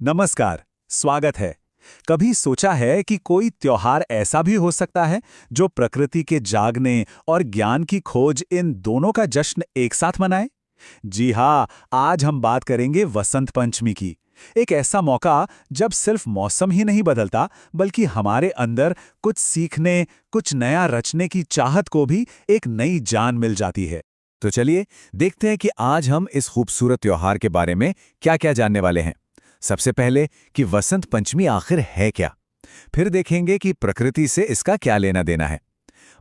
नमस्कार, स्वागत है। कभी सोचा है कि कोई त्योहार ऐसा भी हो सकता है जो प्रकृति के जागने और ज्ञान की खोज इन दोनों का जश्न एक साथ मनाए? जी हाँ, आज हम बात करेंगे वसंत पंचमी की। एक ऐसा मौका जब सिर्फ मौसम ही नहीं बदलता, बल्कि हमारे अंदर कुछ सीखने, कुछ नया रचने की चाहत को भी एक नई जान मिल जाती है। तो चलिए देखते हैं कि आज हम इस खूबसूरत त्योहार के बारे में क्या-क्या जानने वाले हैं। सबसे पहले कि वसंत पंचमी आखिर है क्या? फिर देखेंगे कि प्रकृति से इसका क्या लेना देना है।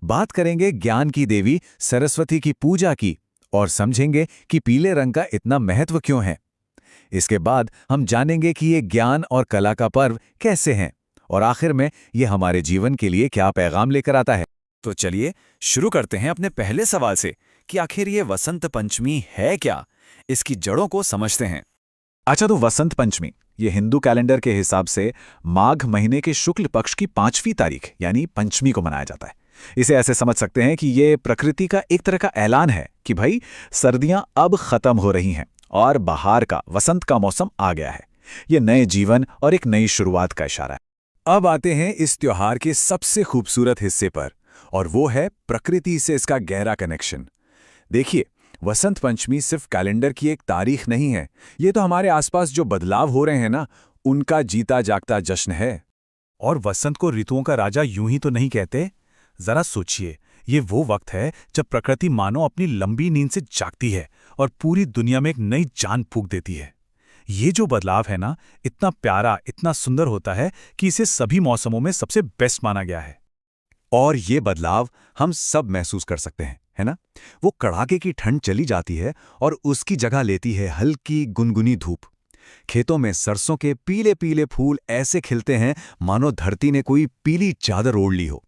बात करेंगे ज्ञान की देवी सरस्वती की पूजा की और समझेंगे कि पीले रंग का इतना महत्व क्यों है। इसके बाद हम जानेंगे कि ये ज्ञान और कला का पर्व कैसे हैं और आखिर में ये हमारे जीवन के लिए क्या पैगाम लेकर आता है। तो चलिए शुरू करते हैं अपने पहले सवाल से कि आखिर ये वसंत पंचमी है क्या? इसकी जड़ों को समझते हैं। अच्छा, तो वसंत पंचमी ये हिंदू कैलेंडर के हिसाब से माघ महीने के शुक्ल पक्ष की 5वीं तारीख यानी पंचमी को मनाया जाता है। इसे ऐसे समझ सकते हैं कि ये प्रकृति का एक तरह का ऐलान है कि भाई सर्दियां अब खत्म हो रही हैं और बहार का वसंत का मौसम आ गया है। ये नए जीवन और एक नई शुरुआत का इशारा है। अब आते हैं इस त्योहार के सबसे खूबसूरत हिस्से पर और वो है प्रकृति से इसका गहरा कनेक्शन। देखिए, वसंत पंचमी सिर्फ कैलेंडर की एक तारीख नहीं है, ये तो हमारे आसपास जो बदलाव हो रहे हैं ना, उनका जीता जागता जश्न है। और वसंत को ऋतुओं का राजा यूं ही तो नहीं कहते। जरा सोचिए, ये वो वक्त है जब प्रकृति मानो अपनी लंबी नींद से जागती है और पूरी दुनिया में एक नई जान फूंक देती है। ये जो बदलाव है ना, इतना प्यारा, इतना सुंदर होता है कि इसे सभी मौसमों में सबसे बेस्ट माना गया है। और ये बदलाव हम सब महसूस कर सकते हैं, है ना? वो कड़ाके की ठंड चली जाती है और उसकी जगह लेती है हल्की गुनगुनी धूप। खेतों में सरसों के पीले पीले फूल ऐसे खिलते हैं मानो धरती ने कोई पीली चादर ओढ़ ली हो।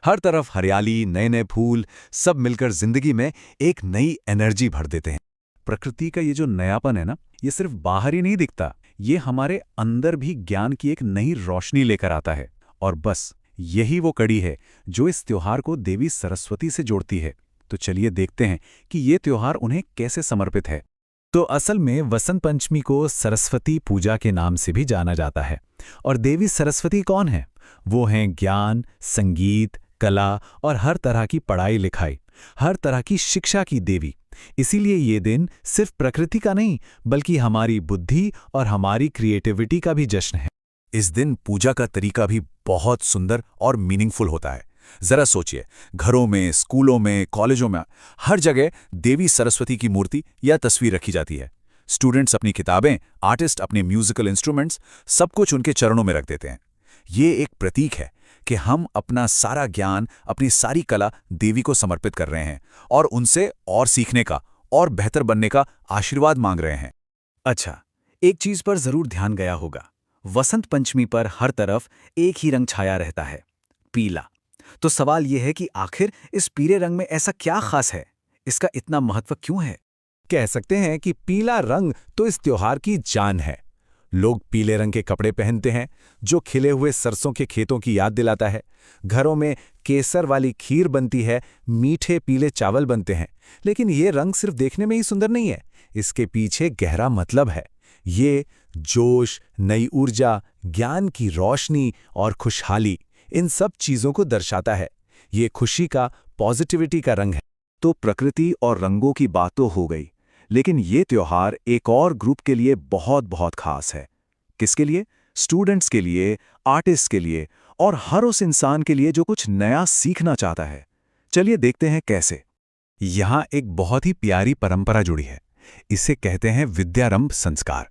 हर तरफ हरियाली, नए नए फूल, सब मिलकर जिंदगी में एक नई एनर्जी भर देते हैं। प्रकृति का ये जो नयापन है ना, ये सिर्फ बाहर ही नहीं दिखता, ये हमारे अंदर भी ज्ञान की एक नई रोशनी लेकर आता है। और बस यही वो कड़ी है जो इस त्योहार को देवी सरस्वती से जोड़ती है। तो चलिए देखते हैं कि ये त्योहार उन्हें कैसे समर्पित है। तो असल में वसंत पंचमी को सरस्वती पूजा के नाम से भी जाना जाता है। और देवी सरस्वती कौन है? वो हैं ज्ञान, संगीत, कला और हर तरह की पढ़ाई लिखाई, हर तरह की शिक्षा की देवी। इसीलिए ये दिन सिर्फ प्रकृति का नहीं, बल्कि हमारी बुद्धि और हमारी क्रिएटिविटी का भी जश्न है। इस दिन पूजा का तरीका भी बहुत सुंदर और मीनिंगफुल होता है। जरा सोचिए, घरों में, स्कूलों में, कॉलेजों में, हर जगह देवी सरस्वती की मूर्ति या तस्वीर रखी जाती है। स्टूडेंट्स अपनी किताबें, आर्टिस्ट अपने म्यूजिकल इंस्ट्रूमेंट्स, सब कुछ उनके चरणों में रख देते हैं। ये एक प्रतीक है कि हम अपना सारा ज्ञान, अपनी सारी कला देवी को समर्पित कर रहे हैं और उनसे और सीखने का और बेहतर बनने का आशीर्वाद मांग रहे हैं। अच्छा, एक चीज पर जरूर ध्यान गया होगा। वसंत पंचमी पर हर तरफ एक ही रंग छाया रहता है, पीला। तो सवाल यह है कि आखिर इस पीले रंग में ऐसा क्या खास है? इसका इतना महत्व क्यों है? कह सकते हैं कि पीला रंग तो इस त्योहार की जान है। लोग पीले रंग के कपड़े पहनते हैं, जो खिले हुए सरसों के खेतों की याद दिलाता है। घरों में केसर वाली खीर बनती है, मीठे पीले चावल बनते हैं। लेकिन ये रंग सिर्फ देखने में ही सुंदर नहीं है, इसके पीछे गहरा मतलब है। ये जोश, नई ऊर्जा, ज्ञान की रोशनी और खुशहाली, इन सब चीजों को दर्शाता है। ये खुशी का, पॉजिटिविटी का रंग है। तो प्रकृति और रंगों की बात तो हो गई, लेकिन ये त्योहार एक और ग्रुप के लिए बहुत बहुत खास है। किसके लिए? स्टूडेंट्स के लिए, आर्टिस्ट के लिए और हर उस इंसान के लिए जो कुछ नया सीखना चाहता है। चलिए देखते हैं कैसे। यहाँ एक बहुत ही प्यारी परंपरा जुड़ी है। इसे कहते हैं विद्यारंभ संस्कार।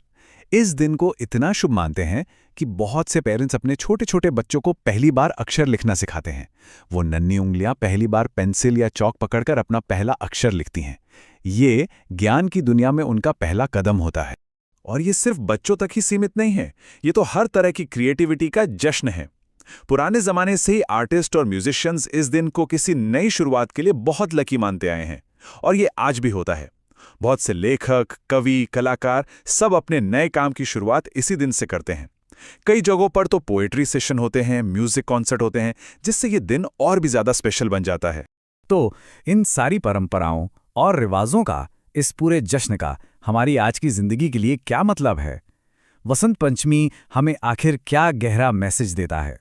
इस दिन को इतना शुभ मानते हैं कि बहुत से पेरेंट्स अपने छोटे छोटे बच्चों को पहली बार अक्षर लिखना सिखाते हैं। वो नन्ही उंगलियां पहली बार पेंसिल या चौक पकड़कर अपना पहला अक्षर लिखती हैं। ये ज्ञान की दुनिया में उनका पहला कदम होता है। और ये सिर्फ बच्चों तक ही सीमित नहीं है, ये तो हर तरह की क्रिएटिविटी का जश्न है। पुराने जमाने से ही आर्टिस्ट और म्यूजिशियंस इस दिन को किसी नई शुरुआत के लिए बहुत लकी मानते आए हैं, और ये आज भी होता है। बहुत से लेखक, कवि, कलाकार सब अपने नए काम की शुरुआत इसी दिन से करते हैं। कई जगहों पर तो पोएट्री सेशन होते हैं, म्यूजिक कॉन्सर्ट होते हैं, जिससे ये दिन और भी ज्यादा स्पेशल बन जाता है। तो इन सारी परंपराओं और रिवाजों का, इस पूरे जश्न का हमारी आज की जिंदगी के लिए क्या मतलब है? वसंत पंचमी हमें आखिर क्या गहरा मैसेज देता है?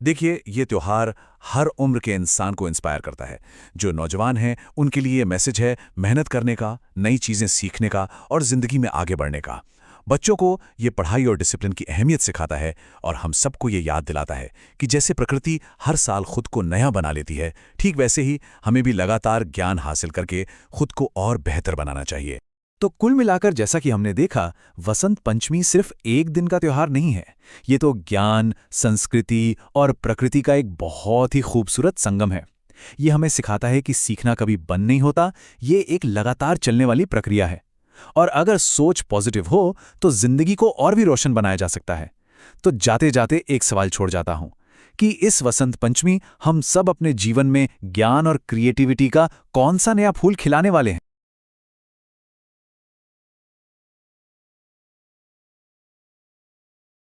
देखिए, ये त्योहार हर उम्र के इंसान को इंस्पायर करता है। जो नौजवान हैं, उनके लिए ये मैसेज है मेहनत करने का, नई चीज़ें सीखने का और ज़िंदगी में आगे बढ़ने का। बच्चों को ये पढ़ाई और डिसिप्लिन की अहमियत सिखाता है और हम सबको ये याद दिलाता है कि जैसे प्रकृति हर साल खुद को नया बना लेती है, ठीक वैसे ही हमें भी लगातार ज्ञान हासिल करके खुद को और बेहतर बनाना चाहिए। तो कुल मिलाकर जैसा कि हमने देखा, वसंत पंचमी सिर्फ एक दिन का त्योहार नहीं है। ये तो ज्ञान, संस्कृति और प्रकृति का एक बहुत ही खूबसूरत संगम है। ये हमें सिखाता है कि सीखना कभी बंद नहीं होता, ये एक लगातार चलने वाली प्रक्रिया है। और अगर सोच पॉजिटिव हो तो जिंदगी को और भी रोशन बनाया जा सकता है। तो जाते जाते एक सवाल छोड़ जाता हूं कि इस वसंत पंचमी हम सब अपने जीवन में ज्ञान और क्रिएटिविटी का कौन सा नया फूल खिलाने वाले हैं?